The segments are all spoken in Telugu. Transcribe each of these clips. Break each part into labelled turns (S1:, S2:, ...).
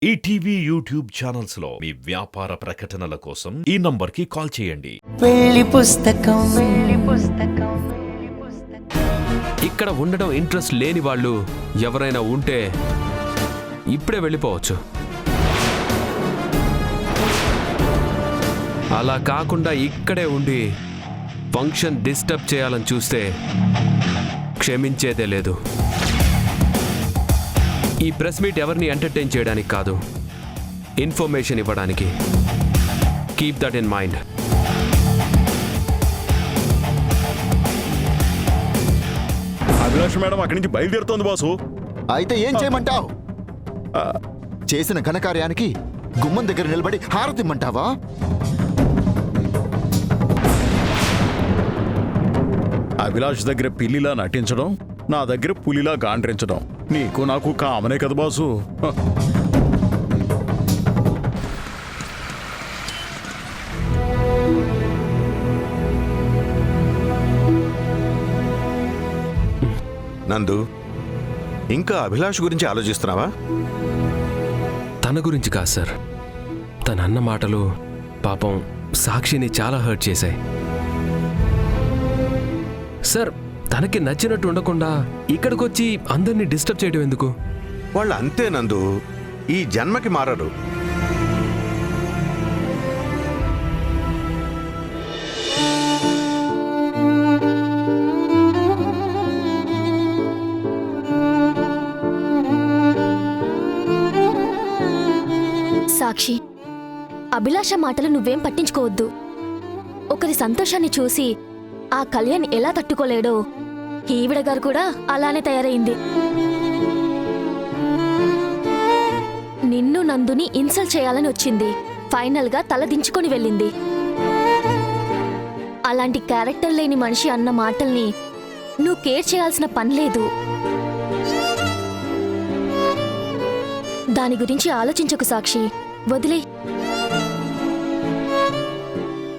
S1: ఈటీవీ యూట్యూబ్ ఛానల్స్ లో మీ వ్యాపార ప్రకటనల కోసం ఈ నంబర్కి కాల్ చేయండి.
S2: పెళ్లి పుస్తకం
S3: ఇక్కడ ఉండడం ఇంట్రెస్ట్ లేని వాళ్ళు ఎవరైనా ఉంటే ఇప్పుడే వెళ్ళిపోవచ్చు. అలా కాకుండా ఇక్కడే ఉండి ఫంక్షన్ డిస్టర్బ్ చేయాలని చూస్తే క్షమించేదే లేదు. ఈ ప్రెస్ మీట్ ఎవరిని ఎంటర్టైన్ చేయడానికి కాదు, ఇన్ఫర్మేషన్ ఇవ్వడానికి. Keep that in mind.
S4: Abhilash madam అక్కడి నుంచి బయలుదేరుతోంది బాసు.
S5: అయితే ఏం చేయమంటావు? చేసిన ఘనకార్యానికి గుమ్మం దగ్గర నిలబడి హారతిమ్మంటావా?
S4: అభిలాష్ దగ్గర పిల్లిలా నటించడం, నా దగ్గర పులిలా గాండ్రించడం నీకు నాకు కామనే కదా బాసు.
S6: నందు, ఇంకా అభిలాష్ గురించి ఆలోచిస్తున్నావా?
S3: తన గురించి కాదు సార్, తన అన్న మాటలు పాపం సాక్షిని చాలా హర్ట్ చేశాయి సార్. తనకి నచ్చినట్టు ఉండకుండా ఇక్కడికొచ్చి అందరినీ డిస్టర్బ్ చేయడం ఎందుకు?
S6: వాళ్ళు అంతే నందు, ఈ జన్మకి మారరు.
S7: సాక్షి, అభిలాష మాటలు నువ్వేం పట్టించుకోవద్దు. ఒకరి సంతోషాన్ని చూసి ఆ కళ్యాణ్ ఎలా తట్టుకోలేడో ఈవిడ గారు కూడా అలానే తయారైంది. నిన్ను నందుని ఇన్సల్ట్ చేయాలని వచ్చింది, ఫైనల్ గా తలదించుకొని వెళ్ళింది. అలాంటి క్యారెక్టర్ లేని మనిషి అన్న మాటల్ని నువ్వు కేర్ చేయాల్సిన పని లేదు. దాని గురించి ఆలోచించకు సాక్షి, వదిలే.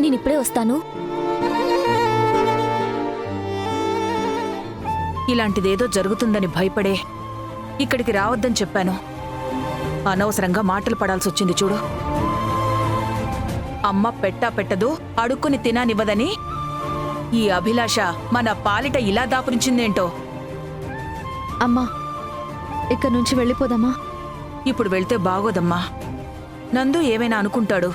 S7: నేనిప్పుడే వస్తాను.
S8: ఇలాంటిదేదో జరుగుతుందని భయపడే ఇక్కడికి రావద్దని చెప్పాను. అనవసరంగా మాటలు పడాల్సొచ్చింది చూడు. అమ్మ పెట్టదు, అడుక్కుని తినానివ్వదని ఈ అభిలాష మన పాలిట ఇలా దాపురించిందేంటో.
S7: అమ్మా, ఇక్కడి నుంచి వెళ్ళిపోదామా?
S8: ఇప్పుడు వెళ్తే బాగోదమ్మా. నందు ఏమైనా అనుకుంటాడు.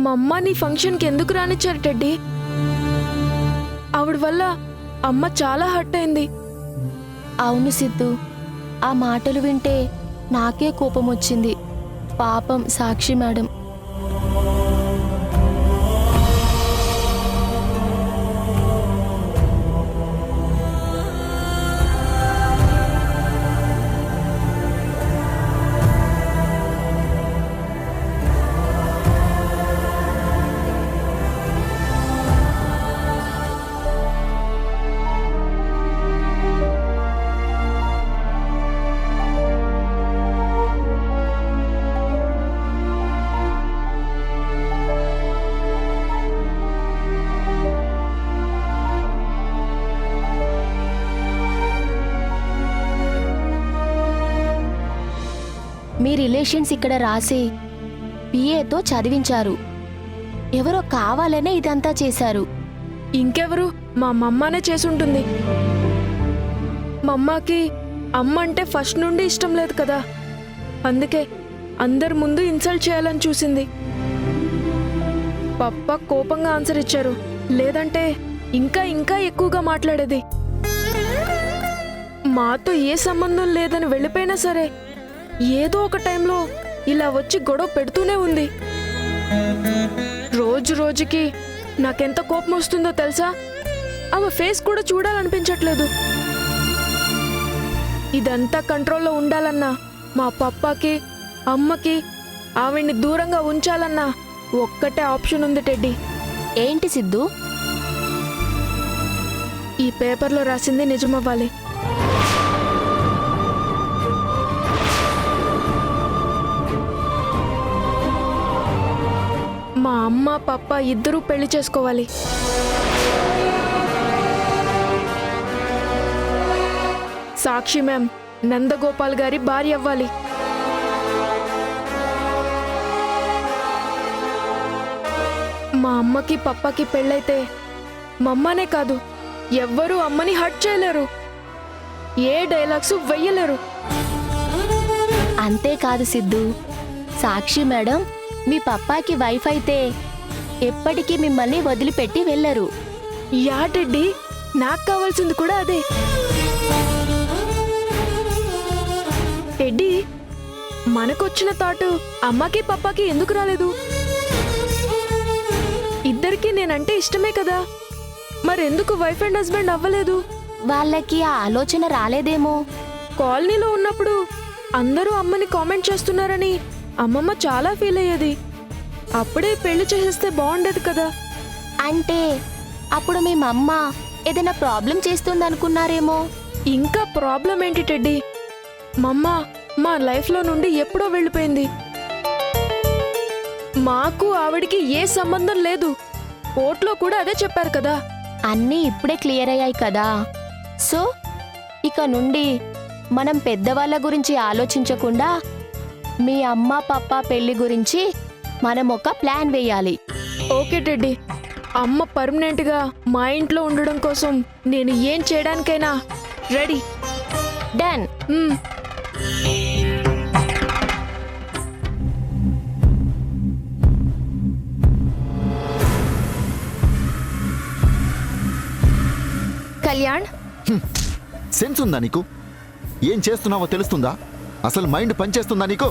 S9: మా అమ్మ నీ ఫంక్షన్కి ఎందుకు రానిచ్చారు టెడ్డీ? ఆవిడ వల్ల అమ్మ చాలా హర్ట్ అయింది.
S7: అవును సిద్ధు, ఆ మాటలు వింటే నాకే కోపం వచ్చింది. పాపం సాక్షి మేడం. మీ రిలేషన్స్ ఇక్కడ రాసి పిఏతో చదివించారు. ఎవరో కావాలనే ఇదంతా చేశారు.
S9: ఇంకెవరు? మా అమ్మనే చేసుంటుంది. మా అమ్మకి అమ్మ అంటే ఫస్ట్ నుండి ఇష్టం లేదు కదా, అందుకే అందరి ముందు ఇన్సల్ట్ చేయాలని చూసింది. పప్ప కోపంగా ఆన్సర్ ఇచ్చారు, లేదంటే ఇంకా ఇంకా ఎక్కువగా మాట్లాడేది. మాతో ఏ సంబంధం లేదని వెళ్ళిపోయినా సరే ఏదో ఒక టైంలో ఇలా వచ్చి గొడవ పెడుతూనే ఉంది. రోజు రోజుకి నాకెంత కోపం వస్తుందో తెలుసా? ఆమె ఫేస్ కూడా చూడాలనిపించట్లేదు. ఇదంతా కంట్రోల్లో ఉండాలన్నా, మా పప్పాకి అమ్మకి ఆవిడ్ని దూరంగా ఉంచాలన్నా ఒక్కటే ఆప్షన్ ఉంది టెడ్డీ.
S7: ఏంటి సిద్ధు?
S9: ఈ పేపర్లో రాసింది నిజమవ్వాలి. మా అమ్మ పప్ప ఇద్దరూ పెళ్లి చేసుకోవాలి. సాక్షి మ్యామ్ నందగోపాల్ గారి భార్య అవ్వాలి. మా అమ్మకి పప్పకి పెళ్ళైతే మా అమ్మనే కాదు ఎవ్వరూ అమ్మని హర్ట్ చేయలేరు, ఏ డైలాగ్స్ వెయ్యలేరు.
S7: అంతేకాదు సిద్ధు, సాక్షి మేడం మీ పప్పాకి వైఫ్ అయితే ఎప్పటికీ మిమ్మల్ని వదిలిపెట్టి వెళ్ళరు.
S9: యా టెడ్డీ, నాకు కావాల్సింది కూడా అదే. టెడ్డీ, మనకొచ్చిన థాట్ అమ్మకి పప్పాకి ఎందుకు రాలేదు? ఇద్దరికి నేనంటే ఇష్టమే కదా, మరెందుకు వైఫ్ అండ్ హస్బెండ్ అవ్వలేదు?
S7: వాళ్ళకి ఆ ఆలోచన రాలేదేమో.
S9: కాలనీలో ఉన్నప్పుడు అందరూ అమ్మని కామెంట్ చేస్తున్నారని అమ్మమ్మ చాలా ఫీల్ అయ్యేది. అప్పుడే పెళ్లి చేసేస్తే బాగుండేది కదా.
S7: అంటే అప్పుడు మీ మమ్మ ఏదైనా ప్రాబ్లం చేస్తుందనుకున్నారేమో.
S9: ఇంకా ప్రాబ్లం ఏంటి టెడ్డీ? మమ్మ మా లైఫ్లో నుండి ఎప్పుడో వెళ్ళిపోయింది. మాకు ఆవిడికి ఏ సంబంధం లేదు. కోర్టులో కూడా అదే చెప్పారు కదా.
S7: అన్నీ ఇప్పుడే క్లియర్ అయ్యాయి కదా. సో ఇక నుండి మనం పెద్దవాళ్ళ గురించి ఆలోచించకుండా మీ అమ్మ పప్ప పెళ్లి గురించి మనం ఒక ప్లాన్ వేయాలి.
S9: ఓకే టెడ్డీ, అమ్మ పర్మనెంట్గా మా ఇంట్లో ఉండడం కోసం నేను ఏం చేయడానికైనా రెడీ.
S7: డన్.
S9: కళ్యాణ్,
S5: సెన్స్ ఉందా నీకు? ఏం చేస్తున్నావో తెలుస్తుందా? అసలు మైండ్ పనిచేస్తుందా నీకు?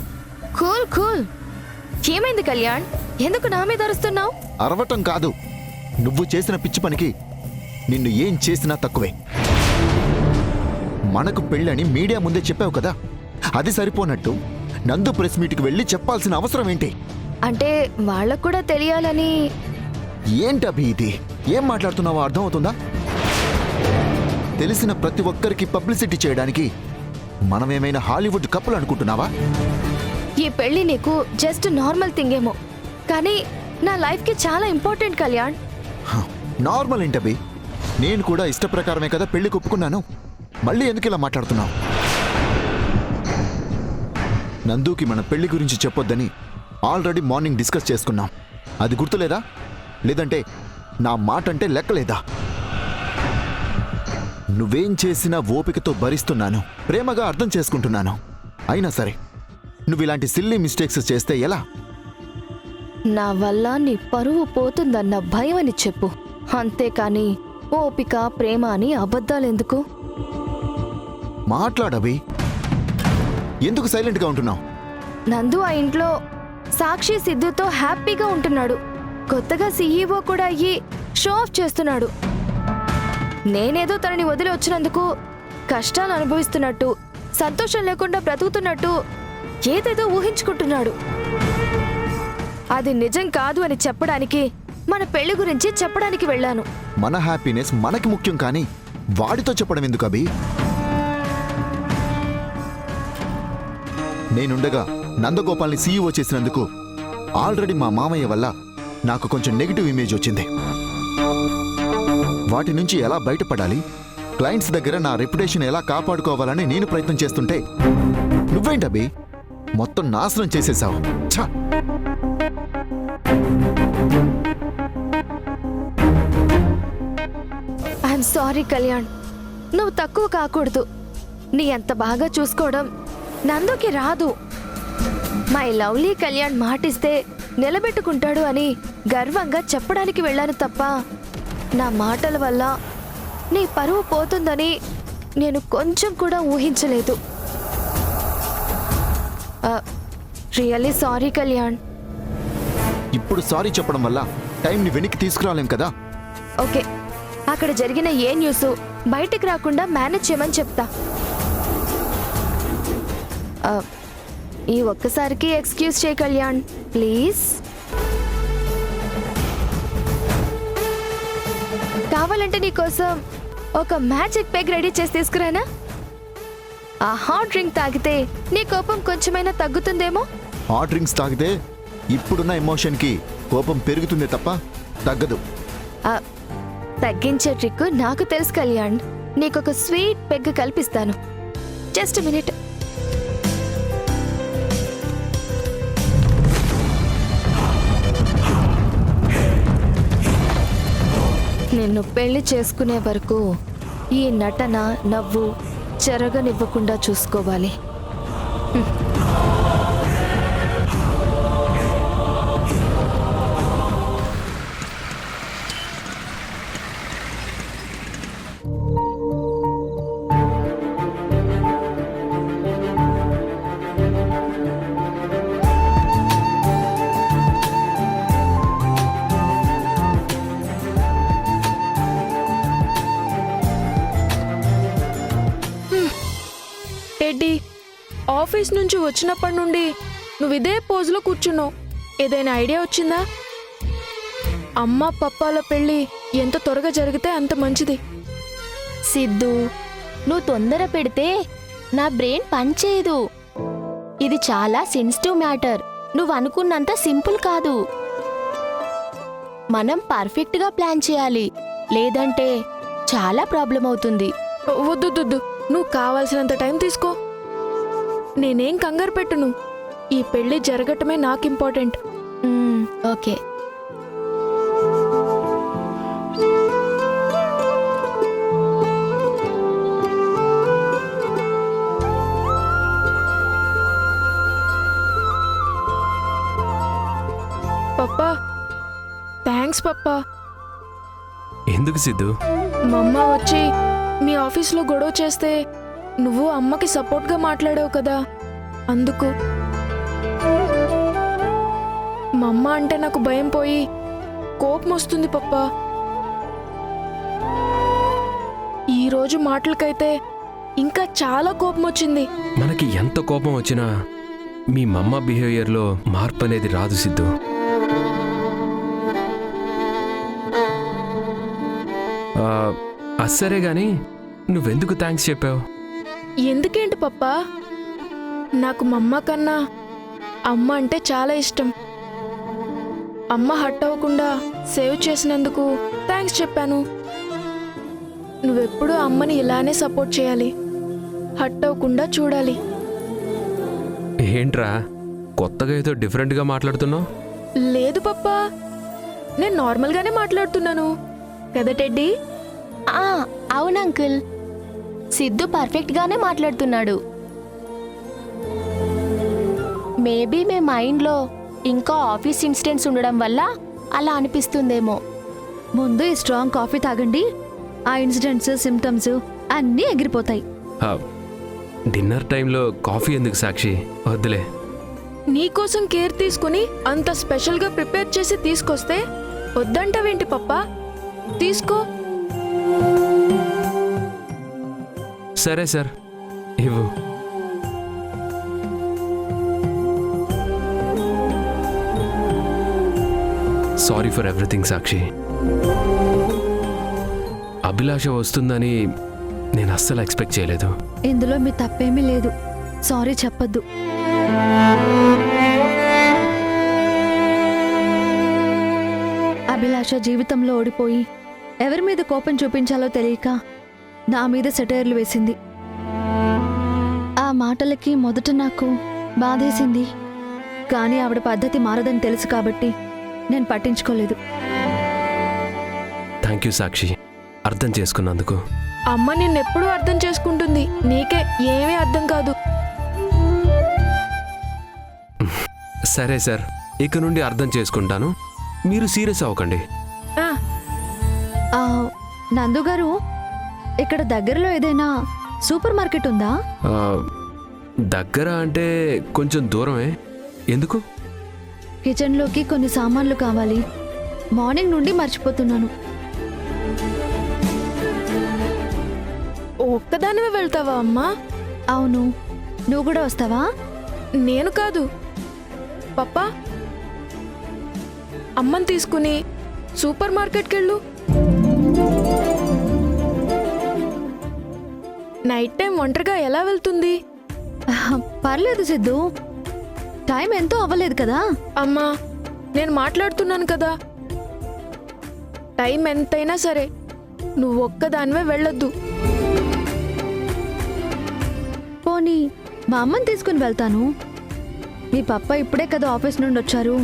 S9: Cool cool. ఏమైంది కళ్యాణ్? ఎందుకు నా మీద అరుస్తున్నావు?
S5: అరవటం కాదు, నువ్వు చేసిన పిచ్చి పనికి నిన్ను ఏం చేసినా తక్కువే. మనకు పెళ్ళని మీడియా ముందే చెప్పావు కదా, అది సరిపోనట్టు నందు ప్రెస్ మీట్కి వెళ్ళి చెప్పాల్సిన అవసరం ఏంటి?
S9: అంటే వాళ్ళకు కూడా తెలియాలని.
S5: ఏంటభి ఇది? ఏం మాట్లాడుతున్నావో అర్థమవుతుందా? తెలిసిన ప్రతి ఒక్కరికి పబ్లిసిటీ చేయడానికి మనమేమైనా హాలీవుడ్ కప్పులు అనుకుంటున్నావా?
S9: ఈ పెళ్లి నీకు జస్ట్ నార్మల్ థింగ్ ఏమో, కానీ నా లైఫ్కి చాలా ఇంపార్టెంట్ కళ్యాణ్.
S5: నార్మల్ ఏంటభి? నేను కూడా ఇష్టప్రకారమే కదా పెళ్లి ఒప్పుకున్నాను. మళ్ళీ ఎందుకు ఇలా మాట్లాడుతున్నావు? నందుకి మన పెళ్లి గురించి చెప్పొద్దని ఆల్రెడీ మార్నింగ్ డిస్కస్ చేసుకున్నాం. అది గుర్తులేదా? లేదంటే నా మాట అంటే లెక్కలేదా? నువ్వేం చేసినా ఓపికతో భరిస్తున్నాను, ప్రేమగా అర్థం చేసుకుంటున్నాను. అయినా సరే నువ్వు ఇలాంటి సిల్లీ మిస్టేక్స్ చేస్తే ఎలా?
S9: నా వల్ల నీ పరువు పోతుందన్న భయం అని చెప్పు, అంతేకాని ఓపిక ప్రేమ అని అబద్ధాలెందుకు?
S5: మాట్లాడవి. ఎందుకు సైలెంట్గా ఉంటున్నావు?
S9: నందు ఆ ఇంట్లో సాక్షి సిద్ధుతో హ్యాపీగా ఉంటున్నాడు. కొత్తగా సీఈఓ కూడా అయ్యి షో ఆఫ్ చేస్తున్నాడు. నేనేదో తనని వదిలి వచ్చినందుకు కష్టాలు అనుభవిస్తున్నట్టు, సంతోషం లేకుండా బ్రతుకుతున్నట్టు ఏదేదో ఊహించుకుంటున్నాడు. అది నిజం కాదు అని చెప్పడానికి, మన పెళ్లి గురించి చెప్పడానికి వెళ్ళాను.
S5: మన హ్యాపీనెస్ మనకి ముఖ్యం, కానీ వాడితో చెప్పడం ఎందుకు అభి? నేనుండగా నందగోపాల్ని సీఈఓ చేసినందుకు ఆల్రెడీ మా మామయ్య వల్ల నాకు కొంచెం నెగిటివ్ ఇమేజ్ వచ్చింది. వాటి నుంచి ఎలా బయటపడాలి, క్లయింట్స్ దగ్గర నా రెప్యుటేషన్ ఎలా కాపాడుకోవాలని నేను ప్రయత్నం చేస్తుంటే నువ్వేంటబి మొత్తం నాశనం చేసేసావు. ఛా!
S9: ఐఎమ్ సారీ కళ్యాణ్, నువ్వు తక్కువ కాకూడదు. నీ అంత బాగా చూసుకోవడం నందుకి రాదు. మై లవ్లీ కళ్యాణ్ మాటిస్తే నిలబెట్టుకుంటాడు అని గర్వంగా చెప్పడానికి వెళ్ళాను తప్ప, నా మాటల వల్ల నీ పరువు పోతుందని నేను కొంచెం కూడా ఊహించలేదు. Really sorry Kalyan.
S5: ఇప్పుడు సారీ చెప్పడం వల్ల టైంని వెనక్కి తీసుకురాలేం కదా.
S9: ఓకే, అక్కడ జరిగిన ఏ న్యూస్ బయటికి రాకుండా మేనేజ్ చేయమని చెప్తా. ఈ ఒక్కసారికి ఎక్స్క్యూజ్ చేయ కళ్యాణ్, ప్లీజ్. కావాలంటే నీకోసం ఒక మ్యాజిక్ పెగ్ రెడీ చేసి తీసుకురానా? ఆ హాట్ డ్రింక్ తాగితే నీ కోపం కొంచెమైనా తగ్గుతుందేమో.
S5: హాట్ డ్రింక్స్ తాగితే ఇప్పుడున్న ఎమోషన్కి కోపం పెరుగుతుంది తప్ప తగ్గదు.
S7: ఆ, తగ్గించే ట్రిక్ నాకు తెలుసు కళ్యాణ్. నీకొక స్వీట్ పెగ్ కల్పిస్తాను. Just minute. నిన్ను పెళ్లి చేసుకునే వరకు ఈ నటన నవ్వు చెరగనివ్వకుండా చూసుకోవాలి.
S9: టెడ్డీ, ఆఫీస్ నుంచి వచ్చినప్పటి నుండి నువ్వు ఇదే పోజులో కూర్చున్నావు. ఏదైనా ఐడియా వచ్చిందా? అమ్మ పప్పాల పెళ్ళి ఎంత త్వరగా జరిగితే అంత మంచిది.
S7: సిద్ధు, నువ్వు తొందర పెడితే నా బ్రెయిన్ పనిచేయదు. ఇది చాలా సెన్సిటివ్ మ్యాటర్. నువ్వు అనుకున్నంత సింపుల్ కాదు. మనం పర్ఫెక్ట్గా ప్లాన్ చేయాలి, లేదంటే చాలా ప్రాబ్లం అవుతుంది.
S9: వద్దు, నువ్వు కావాల్సినంత టైం తీసుకో. నేనేం కంగారు పెట్టును. ఈ పెళ్లి జరగటమే నాకు ఇంపార్టెంట్.
S7: ఓకే.
S9: పప్పా, థ్యాంక్స్ పప్పా.
S3: ఎందుకు సిద్ధు?
S9: మా అమ్మ వచ్చి మీ ఆఫీస్లో గొడవ చేస్తే నువ్వు అమ్మకి సపోర్ట్గా మాట్లాడావు కదా, అందుకు. మా అమ్మ అంటే నాకు భయం పోయి కోపం వస్తుంది పప్పా. ఈరోజు మాటలకైతే ఇంకా చాలా కోపం వచ్చింది.
S3: మనకి ఎంత కోపం వచ్చినా మీ మమ్మ బిహేవియర్లో మార్పు అనేది రాదు సిద్ధు. అస్సరే గాని నువ్వెందుకు థ్యాంక్స్ చెప్పావు?
S9: ఎందుకేంటి పప్పా, నాకు మా అమ్మ కన్నా అమ్మ అంటే చాలా ఇష్టం. అమ్మ హట్ అవ్వకుండా సేవ్ చేసినందుకు థ్యాంక్స్ చెప్పాను. నువ్వెప్పుడూ అమ్మని ఇలానే సపోర్ట్ చేయాలి, హట్ అవ్వకుండా చూడాలి.
S3: ఏంట్రా కొత్తగా ఏదో డిఫరెంట్గా మాట్లాడుతున్నావు?
S9: లేదు పప్పా, నేను నార్మల్గానే మాట్లాడుతున్నాను కదా టెడ్డీ.
S7: అవును అంకుల్, సిద్ధు పర్ఫెక్ట్గానే మాట్లాడుతున్నాడు. మేబీ మీ మైండ్లో ఇంకా ఆఫీస్ ఇన్సిడెంట్స్ ఉండడం వల్ల అలా అనిపిస్తుందేమో.
S10: ముందు ఈ స్ట్రాంగ్ కాఫీ తాగండి, ఆ ఇన్సిడెంట్స్ సిమ్టమ్స్ అన్నీ ఎగిరిపోతాయి.
S3: డిన్నర్ టైంలో కాఫీ ఎందుకు సాక్షి? వద్దులే.
S9: నీకోసం కేర్ తీసుకుని అంత స్పెషల్గా ప్రిపేర్ చేసి తీసుకొస్తే వద్దంటావేంటి పప్పా? తీసుకో.
S3: సరే సార్, ఇవ్వు. సారీ ఫర్ ఎవ్రీథింగ్ సాక్షి. అభిలాష వస్తుందని నేను అస్సలు ఎక్స్పెక్ట్ చేయలేదు.
S10: ఇందులో మీ తప్పేమీ లేదు, సారీ చెప్పద్దు. అభిలాష జీవితంలో ఓడిపోయి ఎవరి మీద కోపం చూపించాలో తెలియక నా మీద సెటైర్లు వేసింది. ఆ మాటలకి మొదట నాకు బాధేసింది, కానీ ఆవిడ పద్ధతి మారదని తెలుసు కాబట్టి నేను పట్టించుకోలేదు.
S3: థ్యాంక్ యూ సాక్షి, అర్థం చేసుకున్నందుకు.
S9: అమ్మ నిన్నెప్పుడూ అర్థం చేసుకుంటుంది, నీకే ఏమీ అర్థం కాదు.
S3: సరే సార్, ఇక నుండి అర్థం చేసుకుంటాను. మీరు సీరియస్ అవ్వకండి.
S10: నందు గారు, ఇక్కడ దగ్గరలో ఏదైనా సూపర్ మార్కెట్ ఉందా?
S3: దగ్గర అంటే కొంచెం దూరమే. ఎందుకు?
S10: కిచెన్లోకి కొన్ని సామాన్లు కావాలి. మార్నింగ్ నుండి మర్చిపోతున్నాను.
S9: ఒక్కదానివే వెళ్తావా అమ్మా?
S10: అవును, నువ్వు కూడా వస్తావా?
S9: నేను కాదు పప్పా, అమ్మని తీసుకుని సూపర్ మార్కెట్కి వెళ్ళు. నైట్ టైం ఒంటరిగా ఎలా వెళ్తుంది?
S10: పర్లేదు సిద్ధు, టైం ఎంతో అవ్వలేదు కదా.
S9: అమ్మా, నేను మాట్లాడుతున్నాను కదా. టైం ఎంతైనా సరే నువ్వు ఒక్కదానివే వెళ్ళొద్దు.
S10: పోనీ మా అమ్మని తీసుకుని వెళ్తాను. మీ పప్ప ఇప్పుడే కదా ఆఫీస్ నుండి వచ్చారు,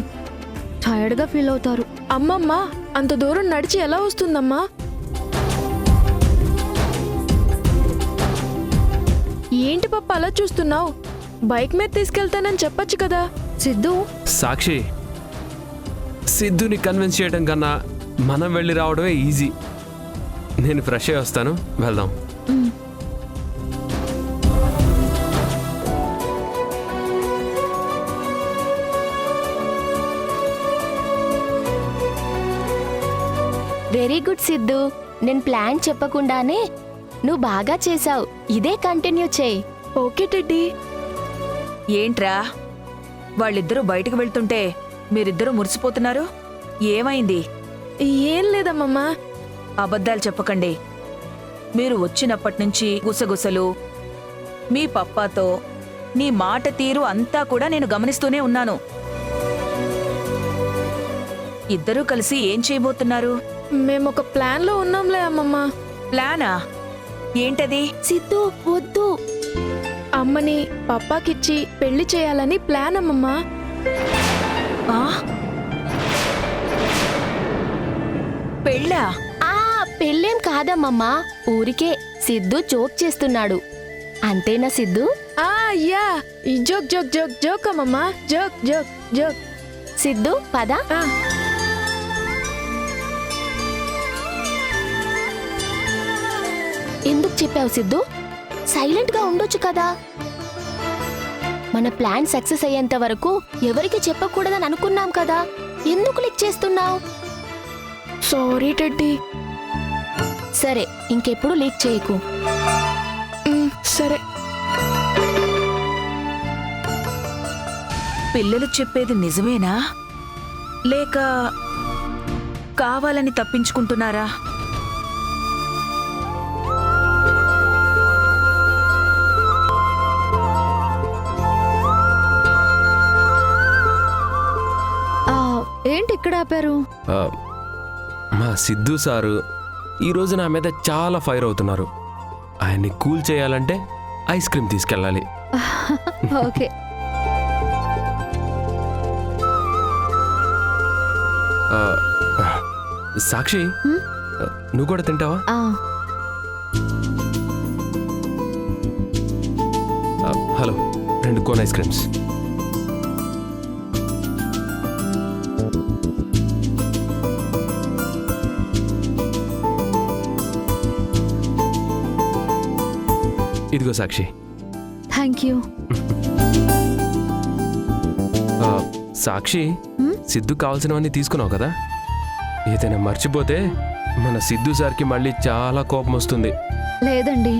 S10: టైర్డ్గా ఫీల్ అవుతారు.
S9: అమ్మమ్మ అంత దూరం నడిచి ఎలా వస్తుందమ్మా? ఏంటి పప్ప అలా చూస్తున్నావు? బైక్ మీద తీసుకెళ్తానని చెప్పొచ్చు కదా.
S10: సిద్ధు,
S3: సాక్షి, సిద్ధుని కన్విన్స్ చేయడం కన్నా మనం వెళ్ళి రావడమే ఈజీ. నేను ఫ్రెష్ అయ్యి వస్తాను, వెళ్దాం.
S7: Very good Siddhu. నేను ప్లాన్ చెప్పకుండానే నువ్వు బాగా చేసావు. ఇదే కంటిన్యూ చేయి.
S9: Okay teddy.
S8: ఏంట్రా వాళ్ళిద్దరూ బయటకు వెళ్తుంటే మీరిద్దరూ మురిసిపోతున్నారు? ఏమైంది?
S9: ఏం లేదమ్మమ్మా.
S8: అబద్ధాలు చెప్పకండి. మీరు వచ్చినప్పటినుంచి గుసగుసలు, మీ పప్పాతో నీ మాట తీరు అంతా కూడా నేను గమనిస్తూనే ఉన్నాను. ఇద్దరూ కలిసి ఏం చేయబోతున్నారు?
S9: మేమొక ప్లాన్లో ఉన్నాంలే అమ్మమ్మ.
S8: ప్లానా? ఏంటది?
S7: సిద్ధు వద్దు.
S9: అమ్మని పప్పాకిచ్చి పెళ్లి చేయాలని ప్లాన్ అమ్మమ్మా.
S8: ఆ? పెళ్ళా?
S7: పెళ్ళేం కాదమ్మమ్మా, ఊరికే సిద్ధు జోక్ చేస్తున్నాడు. అంతేనా సిద్ధు?
S9: అయ్యా, ఈ జోక్ జోక్ జోక్ జోక్ అమ్మమ్మా. Joke joke joke.
S7: సిద్ధు పద. ఎందుకు చెప్పావు సిద్ధు? సైలెంట్ గా ఉండొచ్చు కదా. మన ప్లాన్ సక్సెస్ అయ్యేంత వరకు ఎవరికి చెప్పకూడదని అనుకున్నాం కదా. ఎందుకు లీక్ చేస్తున్నావు?
S9: Sorry teddy.
S7: సరే, ఇంకెప్పుడు లీక్ చేయకు.
S9: సరే.
S8: పిల్లలు చెప్పేది నిజమేనా, లేక కావాలని తప్పించుకుంటున్నారా?
S10: ఏంటి ఇక్కడ ఆపారు?
S3: మా సిద్ధు సారు ఈరోజు నా మీద చాలా ఫైర్ అవుతున్నారు. ఆయన్ని కూల్ చేయాలంటే ఐస్ క్రీమ్ తీసుకెళ్ళాలి.
S10: ఓకే.
S3: సాక్షి, నువ్వు కూడా తింటావా? Hello, 2 cone ice creams. ఇదిగో సాక్షి.
S10: Thank you.
S3: సాక్షి, సిద్ధు కావాల్సినవన్నీ తీసుకున్నావు కదా? ఏదైనా మర్చిపోతే మన సిద్ధు సార్కి మళ్ళీ చాలా కోపం వస్తుంది.
S10: లేదండి,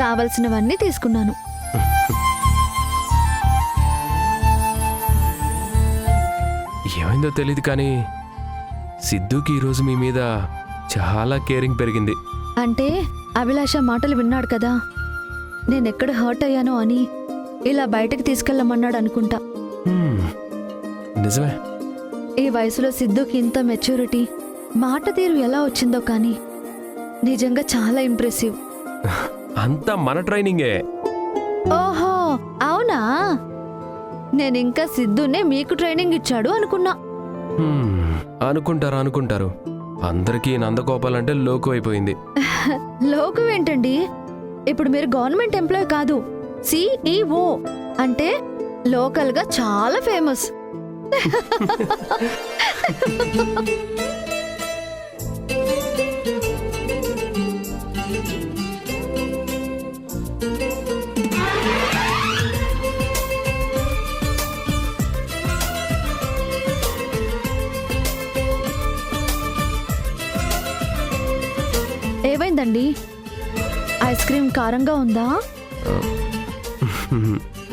S10: కావలసినవన్నీ తీసుకున్నాను.
S3: ఏమైందో తెలియదు కానీ సిద్ధుకి ఈరోజు మీ మీద చాలా కేరింగ్ పెరిగింది.
S10: అంటే అభిలాష మాటలు విన్నాడు కదా, నేనెక్కడ హర్ట్ అయ్యానో అని ఇలా బయటకు తీసుకెళ్ళమన్నాడు అనుకుంటా.
S3: నిజమే.
S10: ఈ వయసులో సిద్ధుకి ఇంత మెచ్యూరిటీ, మాట తీరు ఎలా వచ్చిందో కానీ నిజంగా చాలా ఇంప్రెసివ్.
S3: అంతా మన ట్రైనింగే.
S10: ఓహో, అవునా? నేనింకా సిద్ధునే మీకు ట్రైనింగ్ ఇచ్చాడు అనుకున్నా.
S3: అనుకుంటారు. అందరికీ నందగోపాలంటే లోకు అయిపోయింది.
S10: లోకం ఏంటండి? ఇప్పుడు మీరు గవర్నమెంట్ ఎంప్లాయ్ కాదు, CEO. అంటే లోకల్ గా చాలా ఫేమస్. ఏమైందండి? ఐస్ క్రీమ్ కారంగా ఉందా?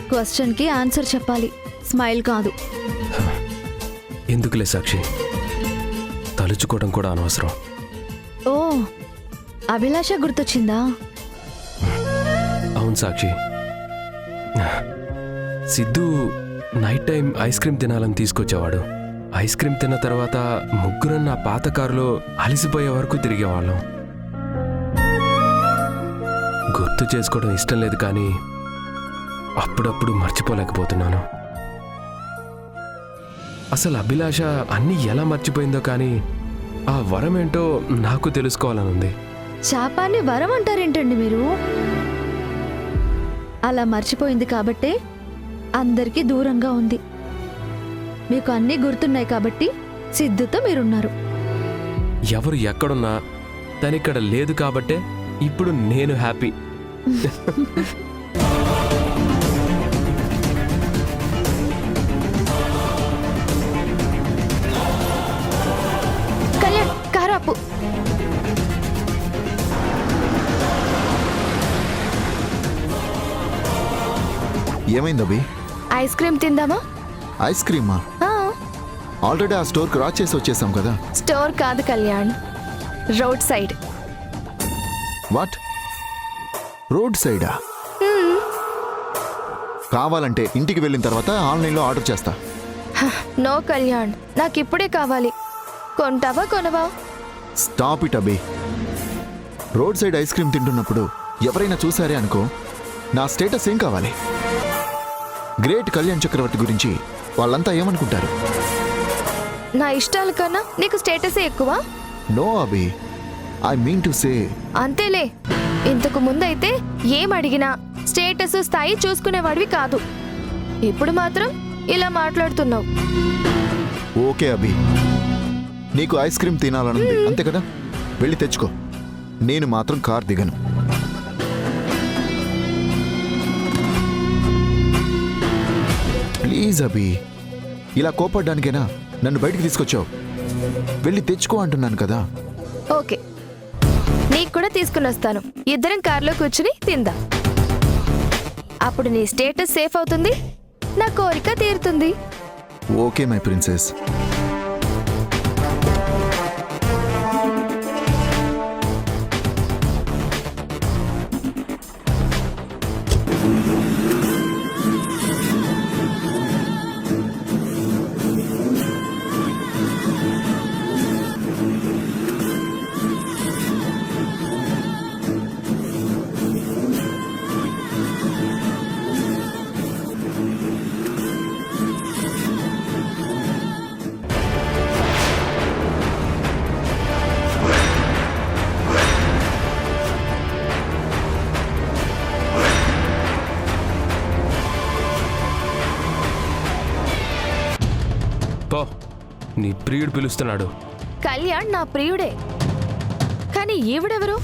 S10: క్వశ్చన్ కి ఆన్సర్ చెప్పాలి, స్మైల్ కాదు.
S3: ఎందుకులే సాక్షి, తలుచుకోవడం కూడా అనవసరం.
S10: ఓ, అభిలాష గుర్తొచ్చిందా?
S3: అవును Sakshi, Siddhu night time ice cream తినాలని తీసుకొచ్చేవాడు. ఐస్ క్రీమ్ తిన్న తర్వాత ముగ్గురం నా పాత కారులో అలసిపోయే వరకు తిరిగేవాళ్ళం. గుర్తు చేసుకోవడం ఇష్టం లేదు, కానీ అప్పుడప్పుడు మర్చిపోలేకపోతున్నాను. అసలు అభిలాష అన్నీ ఎలా మర్చిపోయిందో, కానీ ఆ వరం ఏంటో నాకు తెలుసుకోవాలనుంది.
S10: శాపాన్ని వరం అంటారేంటండి మీరు? అలా మర్చిపోయింది కాబట్టే అందరికీ దూరంగా ఉంది. మీకు అన్నీ గుర్తున్నాయి కాబట్టి సిద్ధుతో మీరున్నారు.
S3: ఎవరు ఎక్కడున్నా తనిక్కడ లేదు కాబట్టే ఇప్పుడు నేను హ్యాపీ.
S7: కళ్యాణ్ కారాపు.
S5: ఏమైంది అభి?
S7: ఐస్ క్రీమ్ తిందామా?
S5: ఐస్ క్రీమా?
S7: ఆ,
S5: ఆల్రెడీ ఆ స్టోర్ క్రాస్ చేసి వచ్చేసాం కదా.
S7: స్టోర్ కాదు Kalyan, road side.
S5: What? Road సైడా? కావాలంటే ఇంటికి వెళ్ళిన తర్వాత ఆన్లైన్లో ఆర్డర్ చేస్తా.
S7: నో కళ్యాణ్, నాకు ఇప్పుడే కావాలి. కొంటావా కొనవా?
S5: Stop it Abhi. Road side ice cream తింటున్నప్పుడు ఎవరైనా చూసారే అనుకో, నా స్టేటస్ ఏం కావాలి? గ్రేట్ కళ్యాణ్ చక్రవర్తి గురించి వాళ్ళంతా ఏమనుకుంటారు?
S7: నా ఇష్టాల కన్నా నీకు స్టేటసే ఎక్కువ?
S5: No Abhi, I mean to say.
S7: అంతేలే, ఇంతకు ముందైతే ఏం అడిగినా స్టేటస్ స్థాయి చూసుకునేవాడివి కాదు. ఇప్పుడు మాత్రం ఇలా మాట్లాడుతున్నావు.
S5: ఓకే అభి, నీకు ఐస్ క్రీమ్ తినాలనుంది అంతే కదా, వెళ్ళి తెచ్చుకో. నేను మాత్రం కార్ దిగను. ప్లీజ్ అభి, ఇలా కోపడ్డానికేనా నన్ను బయటికి తీసుకొచ్చావు? వెళ్ళి తెచ్చుకో అంటున్నాను కదా.
S7: ఓకే, నీకు కూడా తీసుకుని వస్తాను. ఇద్దరం కార్లో కూర్చుని తిందాం. అప్పుడు నీ స్టేటస్ సేఫ్ అవుతుంది, నా కోరిక తీరుతుంది.
S5: Okay my princess.
S3: పో, నీ ప్రియుడు పిలుస్తున్నాడు.
S7: కళ్యాణ్ నా ప్రియుడే, కానీ ఈవిడెవరు?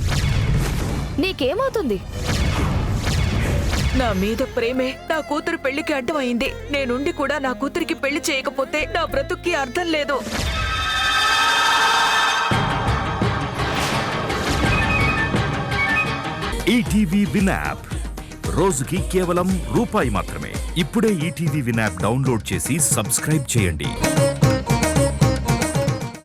S7: నీకేమవుతుంది?
S8: నా మీద ప్రేమే నా కూతురు పెళ్లికి అడ్డమైంది. నేనుండి కూడా నా కూతురికి పెళ్లి చేయకపోతే నా బ్రతుక్కి అర్థం లేదు.
S1: ఈటీవీ విన్ యాప్ రోజుకి కేవలం రూపాయి మాత్రమే. ఇప్పుడే ఈటీవీ విన్ యాప్ డౌన్లోడ్ చేసి సబ్స్క్రైబ్ చేయండి.